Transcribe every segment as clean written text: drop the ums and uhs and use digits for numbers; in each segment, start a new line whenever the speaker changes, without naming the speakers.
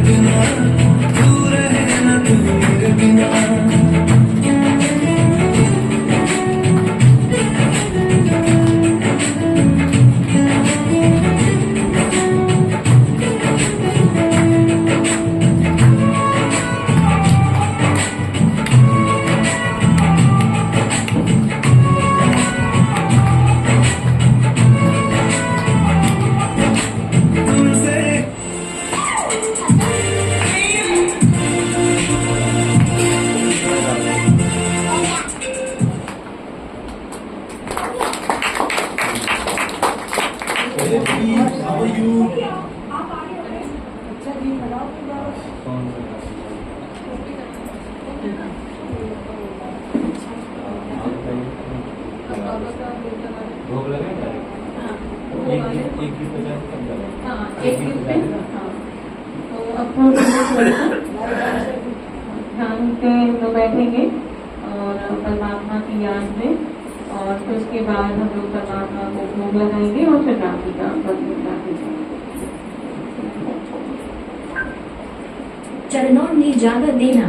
बिना, तू रहे ना तू मेरे बिना। भोग लगे
ध्यान पे तो बैठेंगे और परमात्मा की याद में, और फिर उसके बाद हम लोग परमात्मा को भोग लगाएंगे और फिर राखी का
चरणों में इजाजत देना।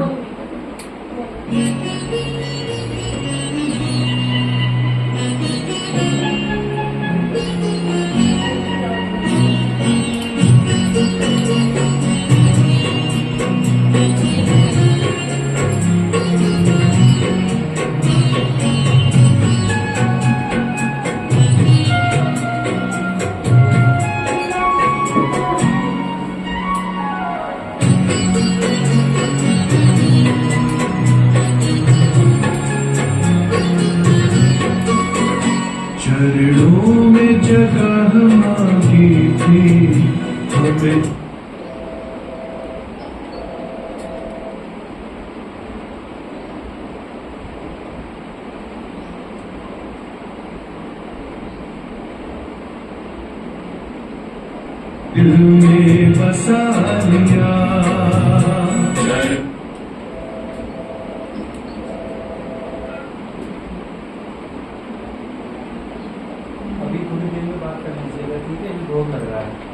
चरणों में जगह मांगी थी हमें। दिल में बसा लिया।
अभी थोड़ी देर में बात कर लीजिएगा, ठीक है? ये भोग लग रहा है।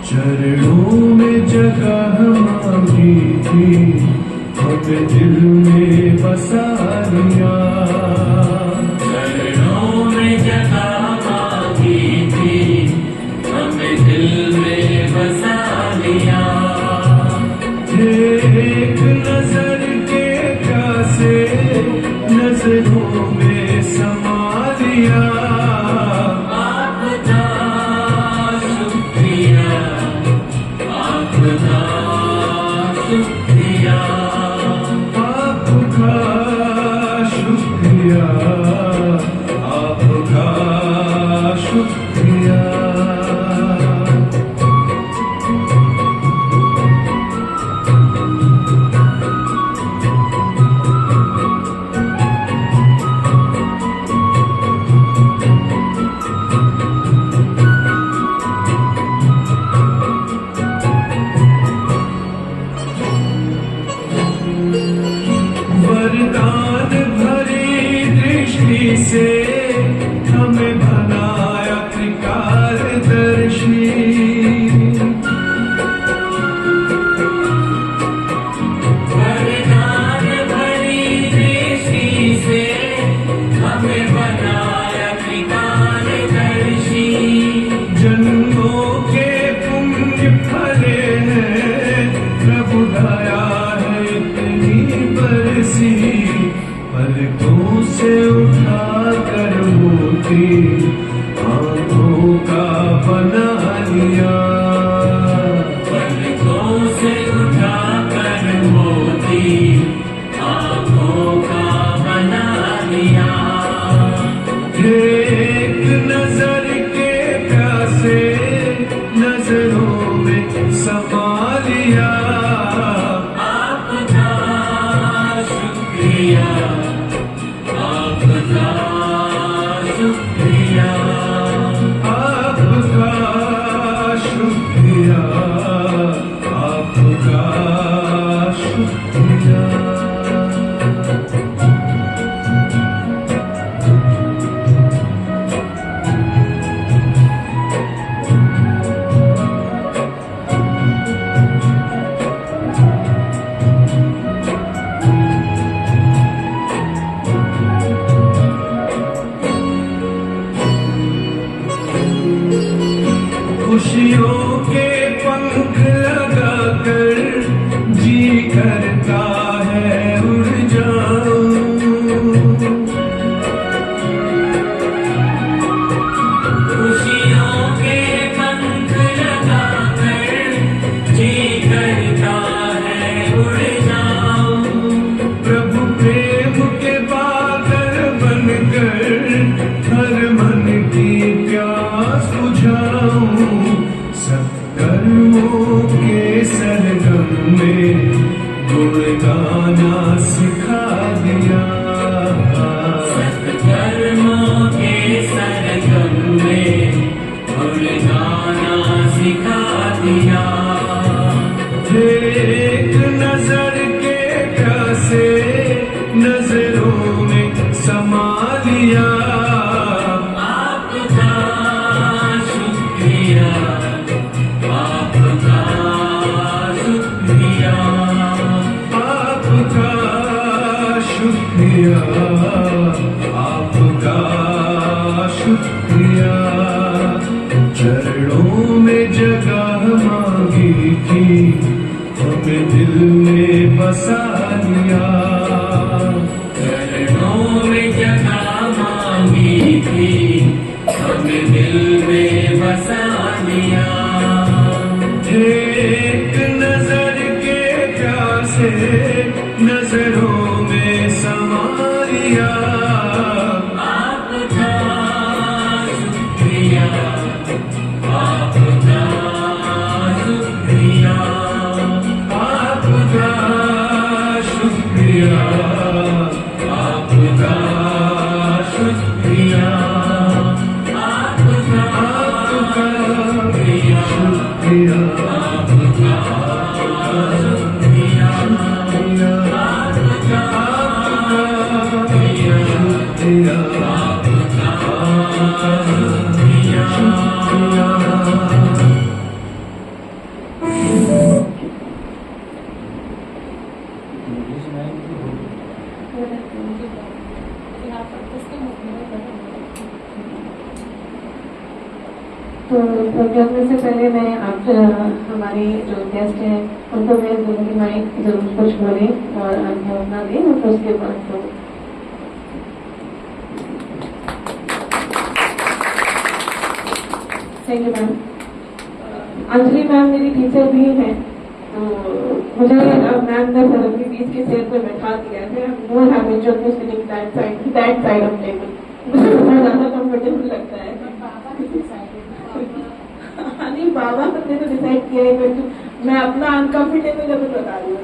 चरणों में जगह मांगी थी हमें, दिल में बसा लिया। चरणों में जगह मांगी थी हमें, दिल में बसा लिया। एक नजर के प्यासे नजरों में समा लिया। आपका शुक्रिया। वरदान भरी दृष्टि से हमें बनाया त्रिकालदर्शी। वरदान भरी दृष्टि से हमें बनाया त्रिकालदर्शी। जन्मों के पुण्य फले हैं, प्रभु दया है इतनी बरसी। पलकों से उठा कर मोती आंखों का बना लिया। पलकों से उठा कर मोती खुशियों के पंख लगाकर जी करता है उड़ जाऊं। खुशियों के पंख लगाकर जी करता है उड़ जाऊं। प्रभु प्रेम के बादल बनकर हर मन की प्यास बुझाऊं। सत्कर्मों के सरगम में गुण गाना सिखा दिया। सत्कर्मों के सरगम में गुण गाना सिखा दिया। एक नजर के प्यासे नजरों में समा लिया। आपका शुक्रिया, आपका शुक्रिया, आपका शुक्रिया, आपका शुक्रिया। चरणों में जगह मांगी थी, हमें दिल में बसा लिया। चरणों में जगह मांगी थी, हमें दिल में बसा लिया। एक नजर के प्यासे नजरों में समा लिया। आपका शुक्रिया, आपका शुक्रिया, आपका शुक्रिया, आपका शुक्रिया, आपका शुक्रिया।
तो प्रोग्राम में से पहले मैं आप हमारे जो गेस्ट हैं उनको मैं बोलूँगी माइक जरूर कुछ बोले और अनुभव ना दें और फिर उसके बाद तो thank you ma'am. Anjali ma'am मेरी टीचर भी हैं, तो मुझे मैम ने अपने बीच के चेयर पर बैठा दिया है। More habitual to sitting that side of table, मुझे बहुत ज़्यादा कंफर्टेबल लगता है। नहीं, बाबा ने तो डिसाइड किया है, बट मैं अपना अनकंफर्टेबल जब बता रही हूँ।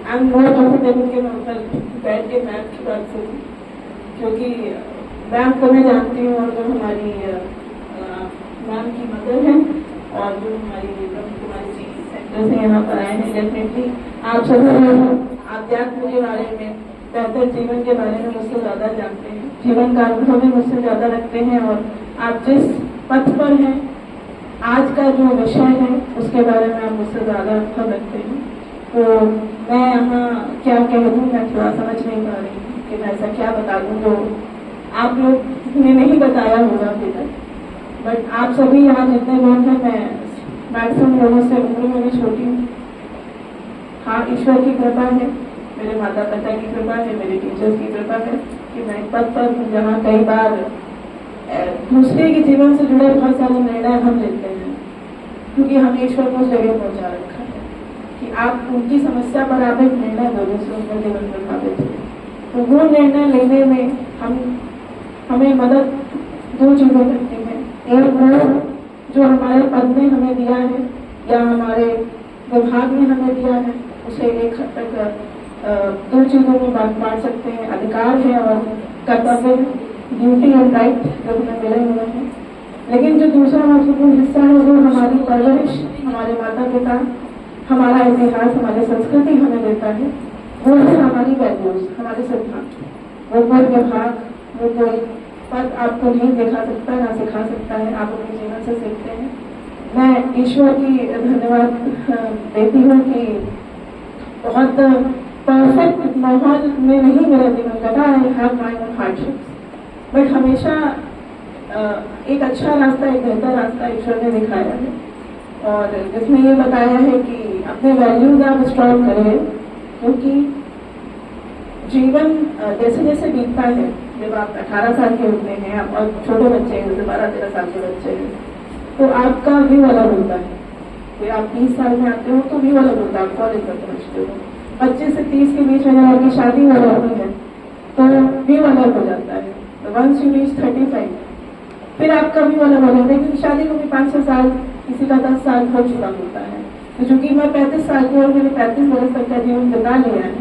आई एम मोर कंफर्टेबल के मैं ऊपर बैठ के मैम की बात सुनी, क्योंकि मैम को मैं जानती हूँ और जो हमारी मैम की मदर है और जो हमारी ब्रह्म कुमारी जी सेंटर से यहाँ पर आए हैं, डेफिनेटली आप सभी आध्यात्म के बारे में, बेहतर जीवन के बारे में मुझसे ज़्यादा जानते हैं, जीवन का अनुभव भी मुझसे ज़्यादा रखते हैं और आप जिस पथ पर हैं, आज का जो विषय है उसके बारे में आप मुझसे ज़्यादा अनुभव रखते हैं। तो मैं यहाँ क्या कह दूँ, मैं थोड़ा समझ नहीं पा रही हूँ कि मैं ऐसा क्या बता दूँ जो आप लोग ने नहीं बताया होगा अभी तक। बट आप सभी यहाँ जितने लोग हैं, मैं मैक्सिमम लोगों से उम्र में भी छोटी हूँ। हाँ, ईश्वर की कृपा है, मेरे माता पिता की कृपा है, मेरे टीचर्स की कृपा है कि मैं एक पद पर हूँ जहाँ कई बार दूसरे के जीवन से जुड़े बहुत सारे निर्णय हम लेते हैं, क्योंकि हमें ईश्वर को उस जगह पहुँचा रखा है कि आप उनकी समस्या पर आप एक निर्णय दो जिससे उनका जीवन प्रभावित हो। तो वो निर्णय लेने में हमें मदद दो चीज़ें करती हैं। एक वो जो हमारे पद ने हमें दिया है या हमारे विभाग ने हमें दिया है, उसे एक हद तक दो चीज़ों में बांट सकते हैं, अधिकार है और कर्तव्य, ड्यूटी एंड राइट जो हमें मिले हुए हैं। लेकिन जो दूसरा महत्वपूर्ण हिस्सा है वो हमारी परवरिश, हमारे माता पिता, हमारा इतिहास, हमारी संस्कृति हमें देता है। वो है हमारी वैल्यूज, हमारे सिद्धांत। वो कोई विभाग, वो कोई पद आपको नहीं दिखा सकता, ना सिखा सकता है, आप अपने जीवन से सीखते हैं। मैं ईश्वर की धन्यवाद देती हूँ कि बहुत परफेक्ट माहौल में नहीं मेरा जीवन कटा। I have my own hardships, but हमेशा एक अच्छा रास्ता, एक बेहतर रास्ता ईश्वर ने दिखाया है, और जिसमें ये बताया है कि अपने वैल्यूज आप स्ट्रॉन्ग करें, क्योंकि जीवन जैसे जैसे बीतता है, जब आप 18 साल के होते हैं, आप और छोटे बच्चे हैं, जैसे 12-13 साल के बच्चे हैं, तो आपका व्यू अलग होता है। फिर आप 30 साल में आते हो तो व्यू अलग होता है, आप कॉलेज में पहुंचते हो। 25 से 30 के बीच में जब आपकी शादी हो जाती है तो व्यू अलग हो जाता है। तो वंस यू रीच 35 फिर आपका व्यू अलग हो जाता है, क्योंकि शादी को भी 5-6 साल, किसी का 10 साल हो चुका होता है। तो चूंकि मैं 35 साल की और मैंने 35 वर्ष तक का जीवन बिता लिया है,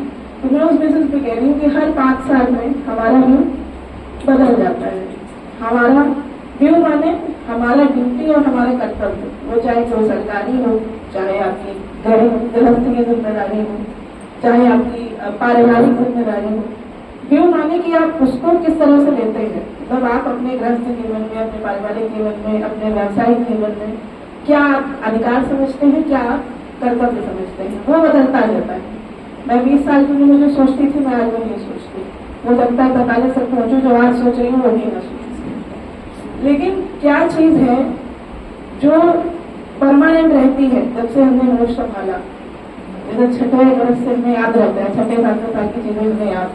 तो मैं उस बेसिस पे कह रही हूँ कि हर 5 साल में हमारा व्यू बदल जाता है। हमारा व्यू माने हमारा ड्यूटी और हमारा कर्तव्य, वो चाहे कोई सरकारी हो, चाहे आपकी गृहस्थी की जिम्मेदारी हो, चाहे आपकी पारिवारिक जिम्मेदारी हो। व्यू माने कि आप उसको किस तरह से लेते हैं, मतलब आप अपने गृहस्थ जीवन में, अपने पारिवारिक जीवन में, अपने व्यावसायिक जीवन में क्या आप अधिकार समझते हैं, क्या आप कर्तव्य समझते हैं, वो बदलता रहता है। मैं 20 साल की उम्र में जो सोचती थी, मैं आज वो नहीं सोचती। हो सकता है 45 तक पहुंचू, जो आज सोच रही हूँ वो नहीं ना सोचती। लेकिन क्या चीज है जो परमानेंट रहती है, जब से हमने होश संभाला, जैसे छठे वर्ष से हमें याद रहता है, छठे 7वें साल की चीजें हमें याद,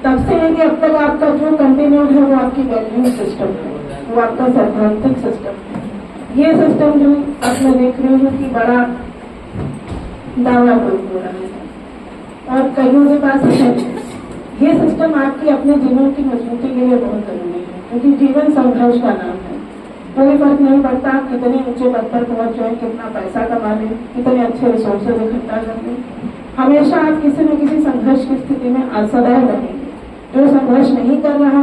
तब से लेके अब तक आपका जो कंटिन्यूड है वो आपकी वैल्यू सिस्टम है, वो आपका सैद्धांतिक सिस्टम है। ये सिस्टम जो अब मैं देख रही हूँ कि बड़ा दावा हो रहा है और कईयों के पास है। ये सिस्टम आपकी अपने जीवन की मजबूती के लिए बहुत जरूरी है, क्योंकि जीवन संघर्ष का नाम है। कोई फर्क नहीं पड़ता आप कितने ऊंचे पद पर पहुंच जाए, कितना पैसा कमा लें, कितने अच्छे रिसोर्सेज इकट्ठा कर लें, हमेशा आप किसी न किसी संघर्ष की स्थिति में सदैव रहेंगे। जो संघर्ष नहीं कर रहा,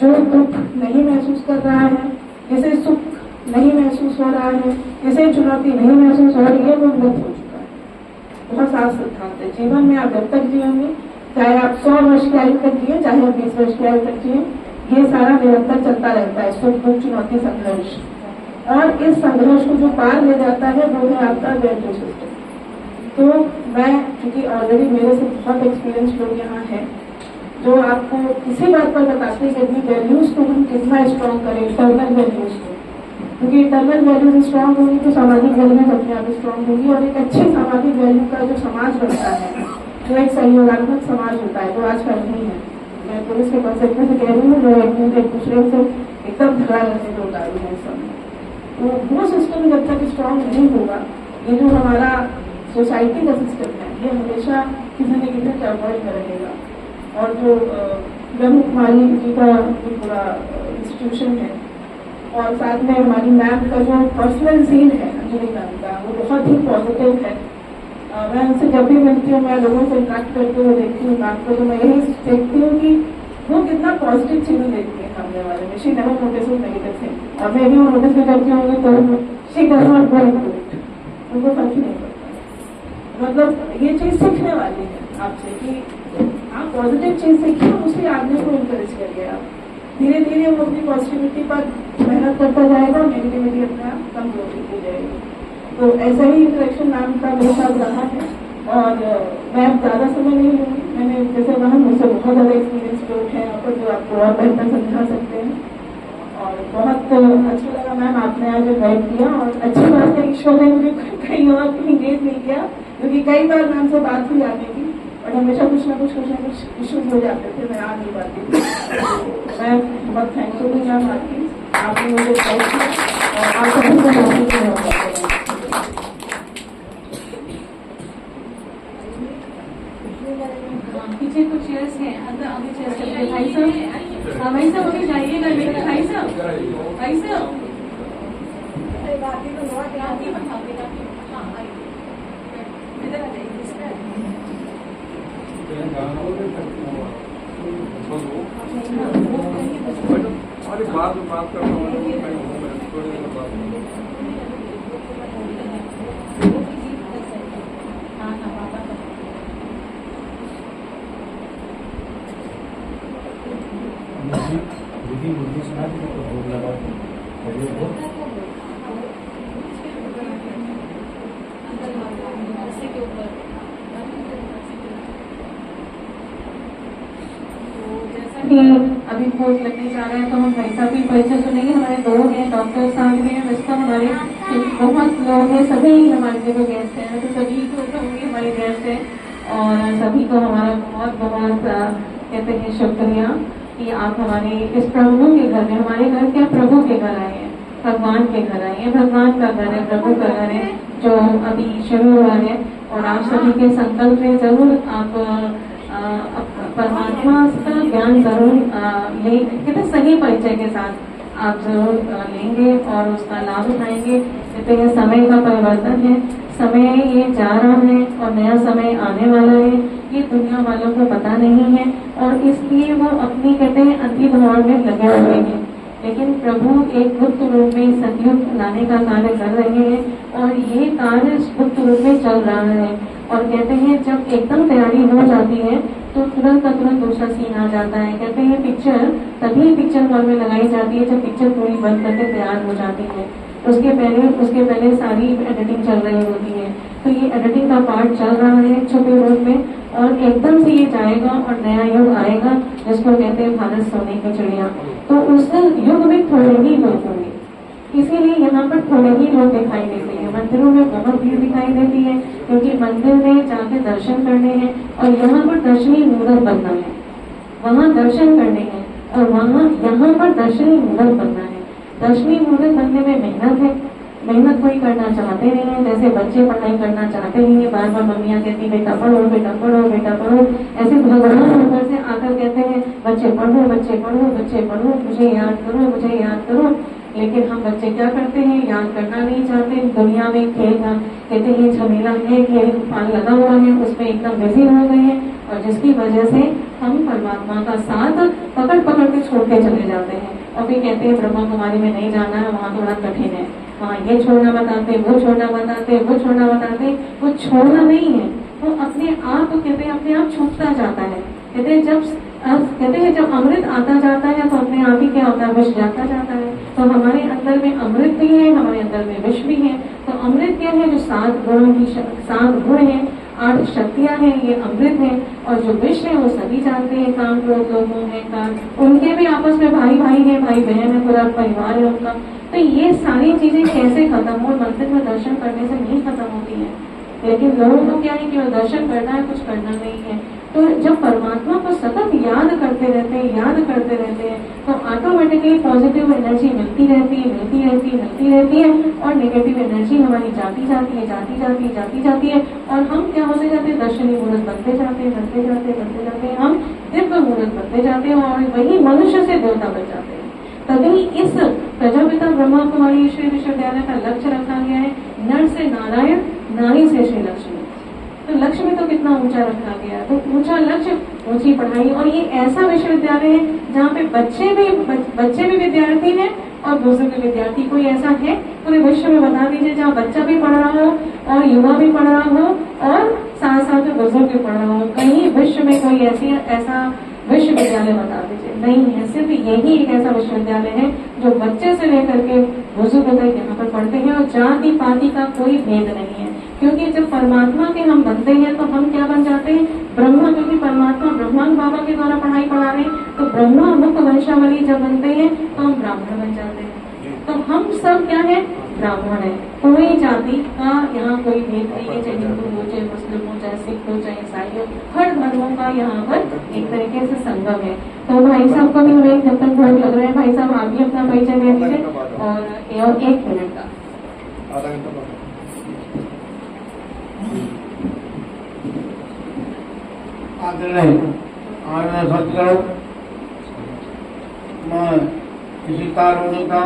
जो दुख नहीं महसूस कर रहा है, जिसे सुख नहीं महसूस हो रहा है, जिसे चुनौती नहीं महसूस हो रही है, वो मृत हो चुका है। बहुत साफ सिद्धांत है जीवन में। आप जब तक जिएंगे, चाहे आप 100 वर्ष की आयु तक जिए, चाहे आप 20 वर्ष की आयु तक जिए, ये सारा निरंतर चलता रहता है, सुख दुख चुनौती संघर्ष। और इस संघर्ष को जो पार ले जाता है वो है आपका वैल्यू सिस्टम। तो मैं, क्योंकि ऑलरेडी मेरे से बहुत एक्सपीरियंस लोग यहाँ हैं जो आपको इसी बात पर बताते हैं कि अपनी वैल्यूज को हम कितना स्ट्रॉन्ग करें, इंटरनल वैल्यूज को, क्योंकि इंटरनल वैल्यूज स्ट्रॉन्ग होंगी तो सामाजिक वैल्यूज अपने आप स्ट्रॉन्ग होगी। और एक अच्छी सामाजिक वैल्यू का जो समाज बनता है, जो एक सहयोगात्मक समाज होता है, वो आज का नहीं है। मैं पुलिस के कॉन्सेप्ट से कह रही हूँ, जो एक दूसरे से एकदम झगड़ा करने को उतारू है इस समय। तो वो सिस्टम जब तक स्ट्रॉन्ग नहीं होगा, ये जो हमारा सोसाइटी का सिस्टम है, ये हमेशा किसी न किसी टर्मोइल में रहेगा। और जो ब्रह्म कुमारी जी का जो पूरा इंस्टीट्यूशन है, और साथ में हमारी मैम का जो पर्सनल सीन है अंजलि मैम का, वो बहुत ही पॉजिटिव है। मैं उनसे जब भी मिलती हूँ, मैं लोगों से इंटरेक्ट करते हुए देखती हूँ काम को, तो मैं यही देखती हूँ कि वो कितना पॉजिटिव चीजें देखती है सामने वाले में। She never notices negative thing, और मैं भी वो नोटिस भी करती हूँ तो she does not go into it, उनको फर्क ही नहीं पड़ता। मतलब ये चीज सीखने वाली है आपसे कि आप पॉजिटिव चीज सीखिए, उसी आदमी को इनकरेज करिए। आप धीरे धीरे वो अपनी पॉजिटिविटी पर मेहनत करता जाएगा और नेगेटिविटी अपने आप कमजोर होती जाएगी। तो ऐसा ही इंटरेक्शन मैम का मेरे साथ रहा है। और मैं ज़्यादा समय नहीं लूँगी, मैंने जैसे वहाँ मुझसे बहुत ज़्यादा एक्सपीरियंस लोग हैं यहाँ पर जो आपको और बेहतर समझा सकते हैं। और बहुत अच्छा लगा मैम आपने आज इन्वाइट किया, और अच्छी बात है ईश्वर ने मुझे कहीं और इंगेज नहीं किया, क्योंकि कई बार मैम से बात हुई आने की, और हमेशा कुछ ना कुछ इश्यूज हो जाते थे, मैं आ नहीं पाती थी। मैं बहुत थैंकफुल हूँ मैम आपकी, आपने मुझे इन्वाइट किया और आप सभी को मौके दिया।
पीछे कुछ चेयर्स हैं, अंदर आगे चेयर्स हैं। भाई साहब, हाँ भाई साहब अभी जाइएगा मेरे भाई साहब, भाई साहब
बात करता हूँ।
विधि बुद्धि सुना दी तो भोग लगा करिए भोग।
कि अभी भोग लगने जा रहे हैं तो हम भाई साहब की परिचय सुनेंगे। हमारे दो हैं, डॉक्टर साहब भी हैं, वैसे तो हमारे बहुत लोग हैं, सभी हमारे जो गेस्ट हैं तो सभी को हमारे गेस्ट हैं और सभी को हमारा बहुत बहुत कहते हैं शुक्रिया कि आप हमारे इस प्रभु के घर में, हमारे घर क्या प्रभु के घर आए हैं, भगवान के घर आए हैं। भगवान का घर है, प्रभु का घर है जो अभी शुरू हुआ है और आप सभी के संकल्प में जरूर आप परमात्मा का ज्ञान जरूर ले, कहते सही परिचय के साथ आप जरूर लेंगे और उसका लाभ उठाएंगे। कहते हैं समय का परिवर्तन है, समय ये जा रहा है और नया समय आने वाला है, ये दुनिया वालों को पता नहीं है और इसलिए वो अपनी कहते हैं अंधी दौड़ में लगे हुए हैं। लेकिन प्रभु एक गुप्त रूप में सतयुग लाने का कार्य कर रहे हैं और ये कार्य गुप्त रूप में चल रहा है और कहते हैं जब एकदम तैयारी हो जाती है तो तुरंत का तुरंत दूसरा सीन आ जाता है। कहते हैं पिक्चर तभी पिक्चर हॉल में लगाई जाती है जब पिक्चर पूरी बन करके तैयार हो जाती है। उसके पहले सारी एडिटिंग चल रही होती है। तो ये एडिटिंग का पार्ट चल रहा है छुपे रूप में और एकदम से ये जाएगा और नया युग आएगा जिसको कहते हैं भारत सोने की चिड़िया। तो उस युग में थोड़े ही लोग होंगे, इसीलिए यहाँ पर थोड़े ही लोग दिखाई देते हैं। मंदिरों में बहुत भीड़ दिखाई देती है क्योंकि मंदिर में जाके दर्शन करने हैं और यहाँ पर दर्शनीय मूर्त बनना है, वहाँ दर्शन करने हैं और यहाँ पर दर्शनीय मूर्त बनना है। दर्शनीय मूर्त बनने में मेहनत है, मेहनत कोई करना चाहते नहीं है। जैसे बच्चे पढ़ाई करना चाहते नहीं है, बार बार मम्मियाँ कहती बेटा पढ़ो बेटा पढ़ो बेटा पढ़ो, ऐसे भगवान ऊपर से आकर कहते हैं बच्चे पढ़ो बच्चे पढ़ो बच्चे पढ़ो, मुझे याद करो मुझे याद करो। लेकिन हम बच्चे क्या करते हैं, याद करना नहीं चाहते। दुनिया में खेल का कहते हैं झमेला है, खेल पाल लगा हुआ है, उसमें एकदम बिजी हो गए हैं और जिसकी वजह से हम परमात्मा का साथ पकड़ पकड़ के छोड़ते चले जाते हैं और फिर कहते हैं ब्रह्मा कुमारी में नहीं जाना है, वहाँ थोड़ा कठिन है, वहाँ ये छोड़ना बताते, वो छोड़ना बताते, वो छोड़ना बताते। वो छोड़ना नहीं है, वो अपने आप कहते हैं अपने आप छूटता जाता है। कहते हैं जब अमृत आता जाता है तो अपने आप ही क्या होता है, विष जाता जाता है। तो हमारे अंदर में अमृत भी है, हमारे अंदर में विष भी है। तो अमृत क्या है, जो 7 गुण है, 8 शक्तियां हैं, ये अमृत है। और जो विष है वो सभी जानते हैं, काम क्रोध लोभ मोह अहंकार, उनके भी आपस में भाई भाई है, भाई बहन है, पूरा परिवार है उनका। तो ये सारी चीजें कैसे खत्म हो, मंदिर में दर्शन करने से नहीं खत्म होती है। लेकिन लोगों को क्या है, केवल दर्शन करना है, कुछ करना नहीं है। तो जब परमात्मा को सतत याद करते रहते हैं तो ऑटोमेटिकली पॉजिटिव एनर्जी मिलती रहती है और नेगेटिव एनर्जी हमारी जाती जाती है और हम क्या होते जाते हैं, दर्शनीय मूर्त बनते जाते हैं, हम दिव्य मूर्त बनते जाते हैं और वही मनुष्य से देवता बन जाते हैं। तभी इस प्रजापिता ब्रह्मा कुमारी ईश्वरीय विश्वविद्यालय का लक्ष्य रखा गया है, नर से नारायण, नारी से श्री लक्ष्मी। तो लक्ष्य में तो कितना ऊंचा रखा गया है, तो ऊंचा लक्ष्य, ऊंची पढ़ाई। और ये ऐसा विश्वविद्यालय है जहाँ पे बच्चे भी विद्यार्थी हैं और बुजुर्ग विद्यार्थी। कोई ऐसा है पूरे विश्व में बता दीजिए जहाँ बच्चा भी पढ़ रहा हो और युवा भी पढ़ रहा हो और साथ साथ में बुजुर्ग भी पढ़ रहा हो। कहीं विश्व में कोई ऐसा विश्वविद्यालय बता दीजिए, नहीं है। सिर्फ यही एक ऐसा विश्वविद्यालय है जो बच्चे से लेकर के बुजुर्ग तक यहाँ पर पढ़ते हैं और जाति पाति का कोई भेद नहीं है। क्योंकि जब परमात्मा के हम बनते हैं तो हम क्या बन जाते हैं, ब्रह्मा। क्योंकि परमात्मा ब्रह्मा बाबा के द्वारा पढ़ाई पढ़ा रहे हैं, तो ब्रह्मा मुख वंशावली जब बनते हैं तो हम ब्राह्मण बन जाते हैं। तो हम सब क्या है, ब्राह्मण है। कोई जाति का यहाँ कोई भेद नहीं है, चाहे हिंदू हो, चाहे मुस्लिम हो, चाहे सिख हो, चाहे ईसाई हो, हर धर्मों का यहाँ पर एक तरीके से संगम है। तो भाई साहब को भी हमें जब तक भोग लग रहे हैं, भाई साहब आप भी अपना परिचय दे दीजिए और 1 मिनट का
आधा घंटा बाद
आज सत्करो मैं किसी कारोनी का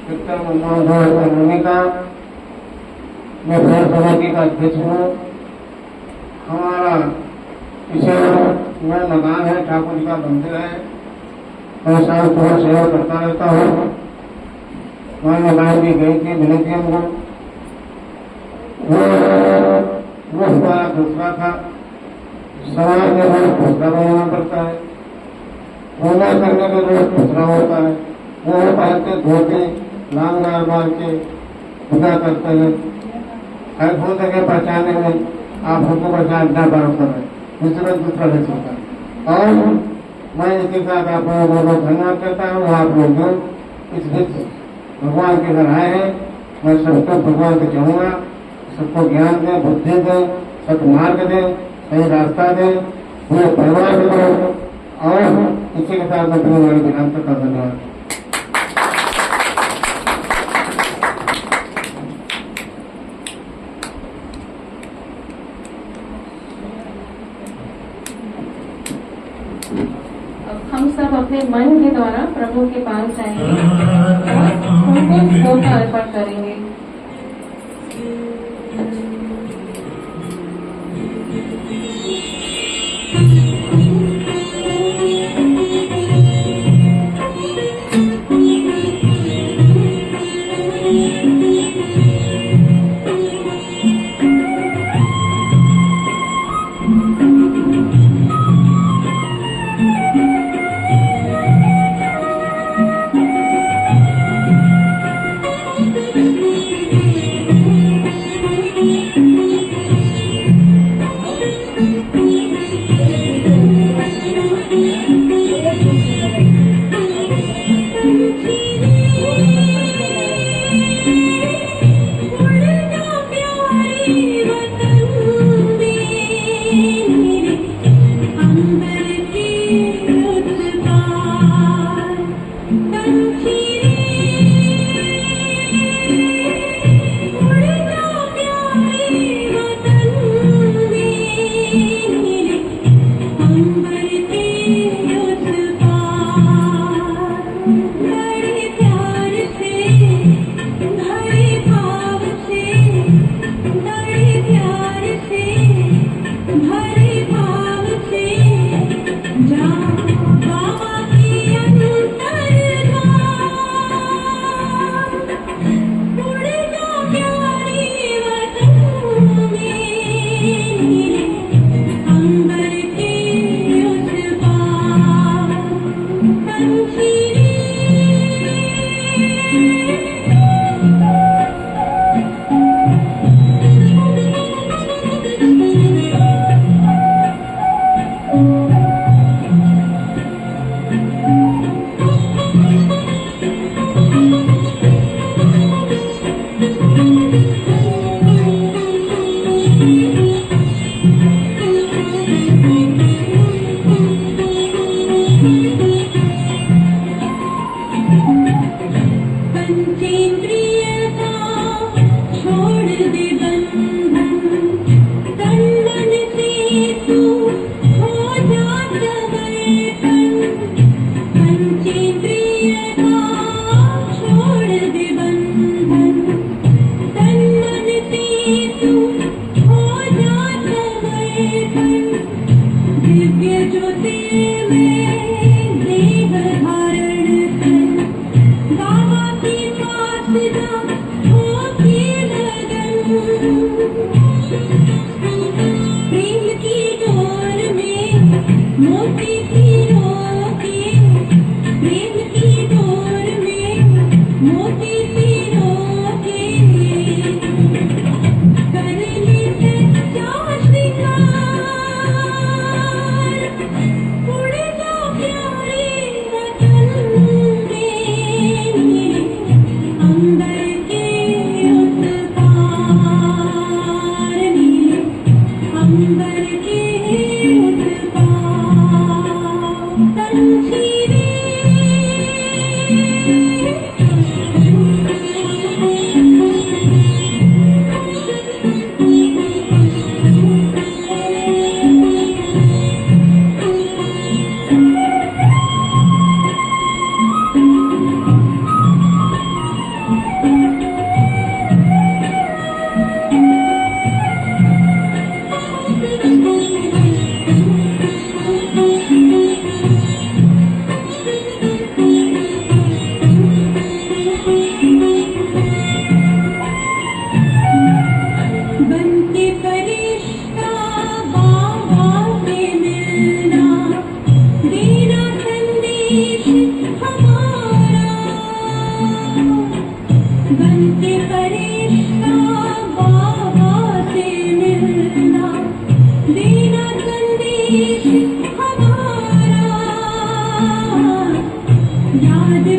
शिक्षक मुनि का मैं भैर समिति का अध्यक्ष हूँ। हमारा इसे मैं मकान है, ठाकुर जी का मंदिर है, मैं शाम सुबह सेवा करता रहता हूँ। वहाँ मकान भी गई थी, मिली थी हमको। वो हमारा दूसरा था, समाज में बहुत फैसला बनाना पड़ता है। पूजा करने के लिए दूसरा होता है, वो पहनते धोती लांगार मार के पूजा करते हैं। हर भूत के पहचाने में आप हमको पहचानना बराबर है, दूसरा नहीं चलता। और मैं इसके साथ आप लोगों को धन्यवाद करता हूँ। आप लोग जो इस बीच भगवान के घर आए हैं, मैं सबको भगवान से कहूँगा सबको ज्ञान दे, बुद्धि दे, सत्मार्ग दे, सही रास्ता दे, पूरे परिवार को। और इसी के साथ मैं अपनी वाली ध्यान करता हूँ। धन्यवाद।
हम सब अपने मन के द्वारा प्रभु के पास जाएंगे और उनको धोखा अर्पण करेंगे।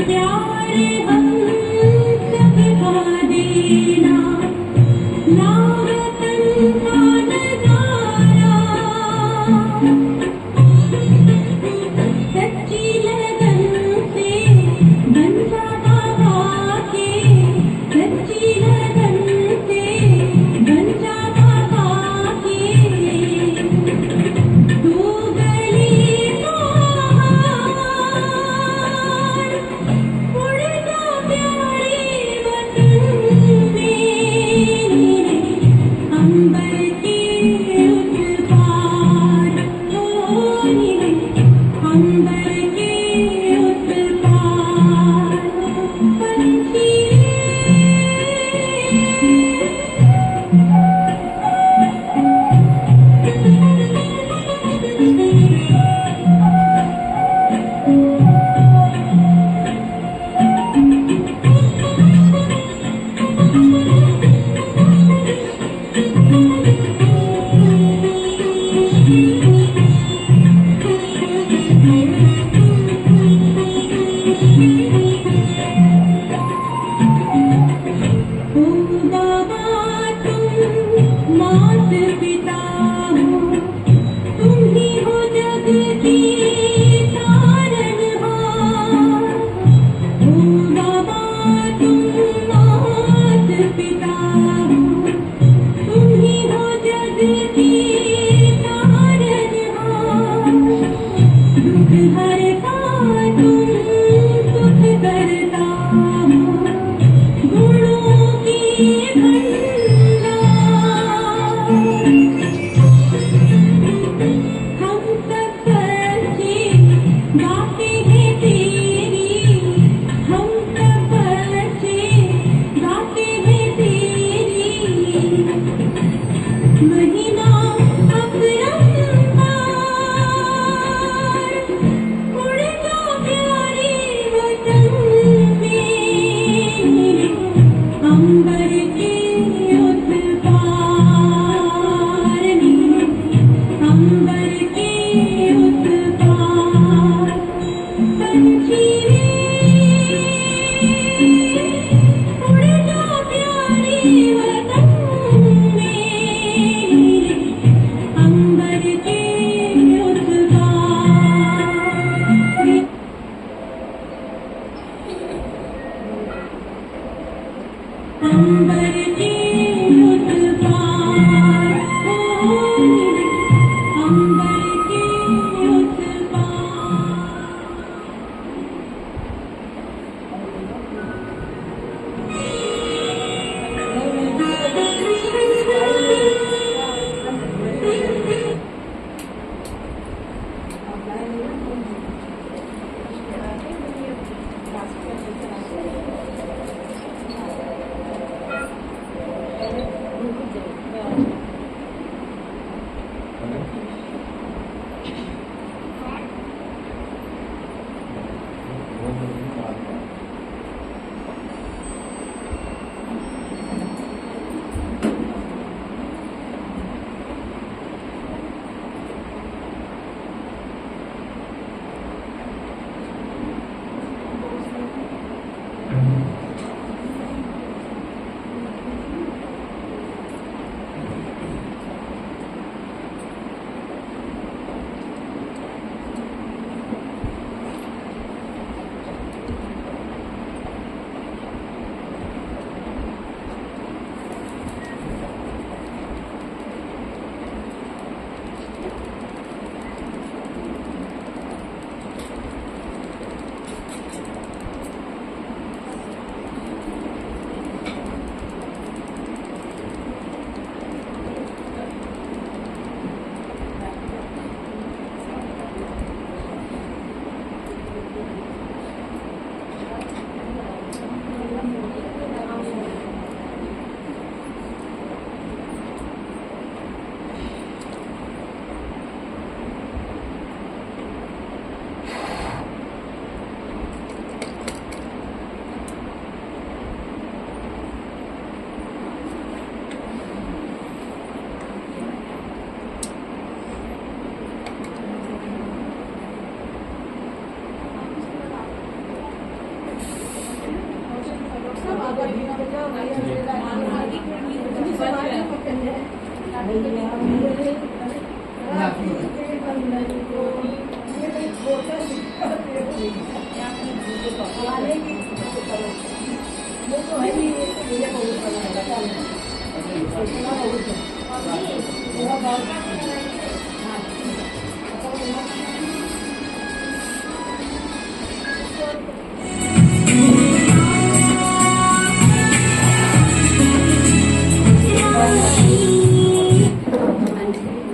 प्यार हम सबका देना, लागतन का नजारा, सच्ची लगन से बन जाता बाके, सच्ची लगन से बन जाता बाके, तू गली बाहर उड़ जा प्यारे वतन में, अंबर के उस पार हो नीले, अंबर के उस पार पंछी मात पिता हो, तुम ही हो जग की तारनहार, ओ बाबा तुम मात पिता हो, तुम ही हो जग की तारनहार, दुख हरता तुम सुख करता हो, गुणों की हम सब बच्चे गाते हैं तेरी, हम सब बच्चे गाते हैं तेरी महिमा अपरंपार,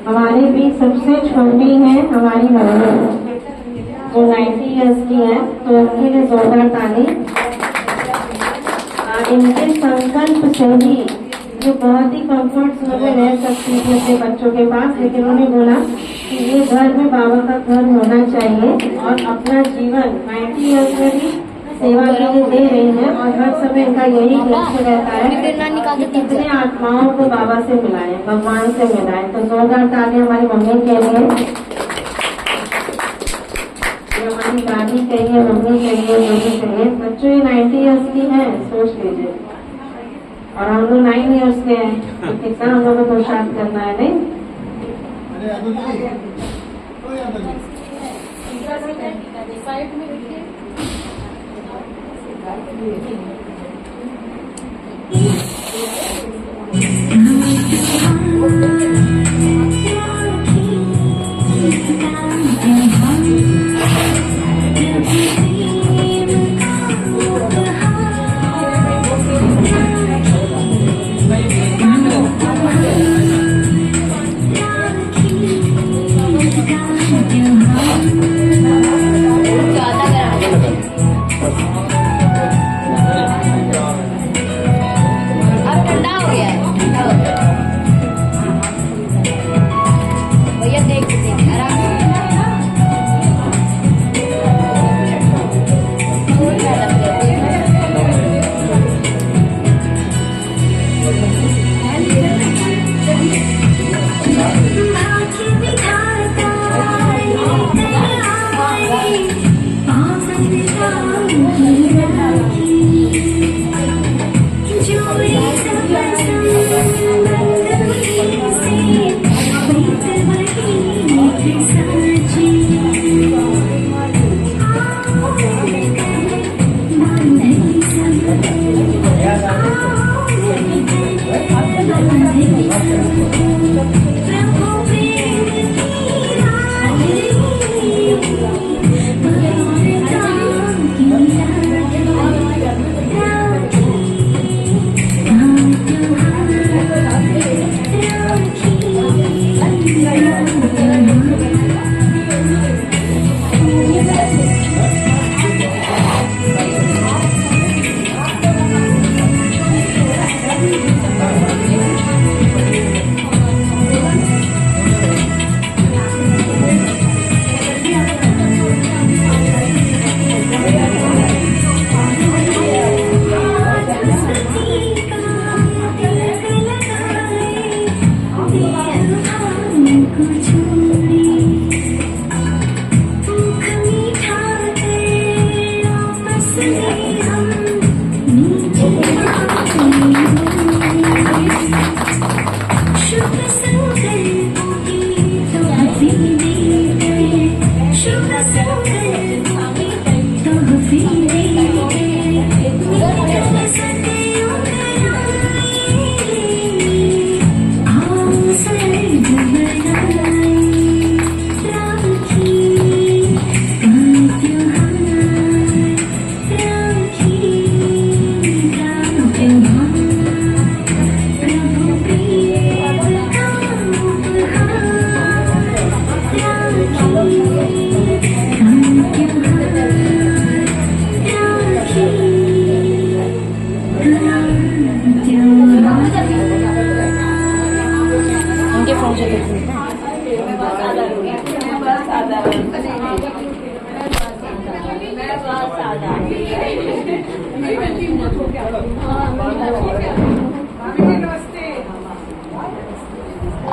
हमारे बीच सबसे छोटी है हमारी मम्मी, जो 90 इयर्स की है, तो उनके लिए जोरदार ताली। इनके संकल्प से ही ये बहुत ही कंफर्ट जोन में रह सकती थी अपने बच्चों के पास, लेकिन उन्होंने बोला कि ये घर में बाबा का घर होना चाहिए और अपना जीवन 90 इयर्स में भी सेवा के लिए दे रही है। और हर समय इनका यही लक्ष्य रहता है कि कितने आत्माओं को बाबा से मिलाएं, भगवान से मिलाएं। तो जोरदार ताली हमारी मम्मी के लिए, हमारी दादी कहिए, मम्मी कहिए, मम्मी कहिए। बच्चों ये 90 इयर्स की है, सोच लीजिए, और हम लोग 9 इयर्स के हैं, तो कितना हम लोग को पुरुषार्थ करना है, नहीं?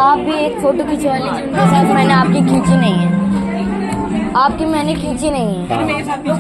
आप भी एक फोटो खिंचवा लीजिए उनके साथ। मैंने आपकी खींची नहीं है, आपकी मैंने खींची नहीं है।